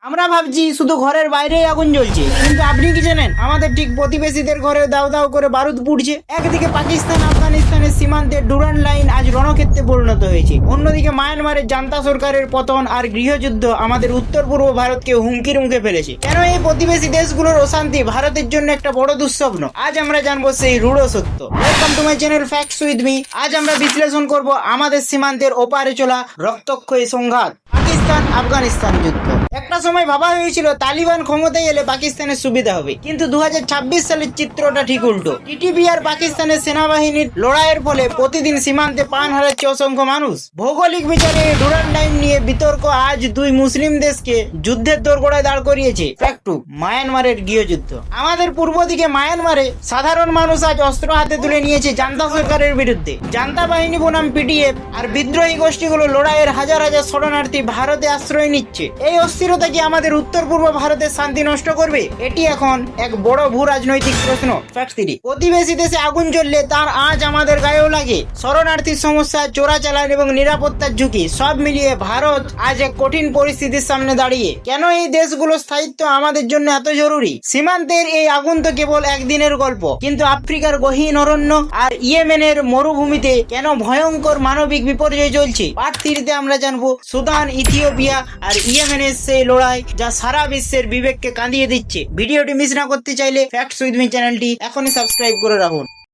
আমরা ভাবছি শুধু ঘরের বাইরেই আগুন জ্বলছে, কিন্তু আপনি কি জানেন আমাদের ঠিক প্রতিবেশীদের ঘরে দাও দাও করে বারুদ পুড়ছে। একদিকে পাকিস্তান আফগানিস্তানের সীমান্তে ডুরান্ড লাইন আজ রণক্ষেত্রে পরিণত হয়েছে, অন্যদিকে মায়ানমারের জান্তা সরকারের পতন আর গৃহযুদ্ধ আমাদের উত্তর পূর্ব ভারতকে হুমকির মুখে ফেলেছে। কেন এই প্রতিবেশী দেশগুলোর অশান্তি ভারতের জন্য একটা বড় দুঃস্বপ্ন, আজ আমরা জানবো সেই রূঢ় সত্য। Welcome to my channel facts with me. আজ আমরা বিশ্লেষণ করব আমাদের সীমান্তের ওপারে চলা রক্তক্ষয়ী সংঘাত, পাকিস্তান আফগানিস্তান যুদ্ধ। একটা সময় ভাবা হয়েছিল তালিবান ক্ষমতায় এলে পাকিস্তানের সুবিধা হবে, কিন্তু 2026 সালের চিত্রটা ঠিক উল্টো। টিটিপি আর পাকিস্তানের সেনাবাহিনীর লড়াইয়ের ফলে প্রতিদিন সীমান্তে প্রাণ হারাচ্ছে অসংখ্য মানুষ। ভৌগোলিক বিচারে ডুরান্ড লাইন নিয়ে বিতর্ক আজ দুই মুসলিম দেশকে যুদ্ধের দোরগোড়ায় দাঁড় করিয়েছে। ফ্যাক্ট টু, মায়ানমারের গৃহযুদ্ধ। আমাদের পূর্ব দিকে মায়ানমারে সাধারণ মানুষ আজ অস্ত্র হাতে তুলে নিয়েছে জান্তা সরকারের বিরুদ্ধে। জান্তা বাহিনী বনাম পিডিএফ আর বিদ্রোহী গোষ্ঠীগুলো লড়াইয়ের হাজার হাজার শরণার্থী ভারতে আশ্রয় নিচ্ছে। এই অস্থিরতা কি আমাদের উত্তর পূর্ব ভারতের শান্তি নষ্ট করবে? এটি এখন এক বড় ভূ রাজনৈতিক প্রশ্ন। ফ্যাক্ট থ্রি, প্রতিবেশী দেশে আগুন জ্বললে তার আজ আমাদের গায়েও লাগে। শরণার্থীর সমস্যা, চোরাচালান এবং নিরাপত্তার ঝুঁকি সব মিলিয়ে ভারত আজ এক কঠিন পরিস্থিতির সামনে দাঁড়িয়ে। কেন এই দেশগুলোর স্থায়িত্ব আমাদের জন্য এত জরুরি? সীমান্তের এই আগুন তো কেবল একদিনের গল্প, কিন্তু আফ্রিকার গহীন অরণ্য আর ইয়েমেনের মরুভূমিতে কেন ভয়ঙ্কর মানবিক বিপর্যয় চলছে? পার্ট 3 তে আমরা জানবো সুদান, ইথিওপিয়া আর ইয়েমেনের সেই লড়াই যা সারা বিশ্বের বিবেককে কাঁদিয়ে দিচ্ছে। ভিডিওটি মিস না করতে চাইলে ফ্যাক্টস উইথ মি চ্যানেলটি এখনই সাবস্ক্রাইব করে রাখুন।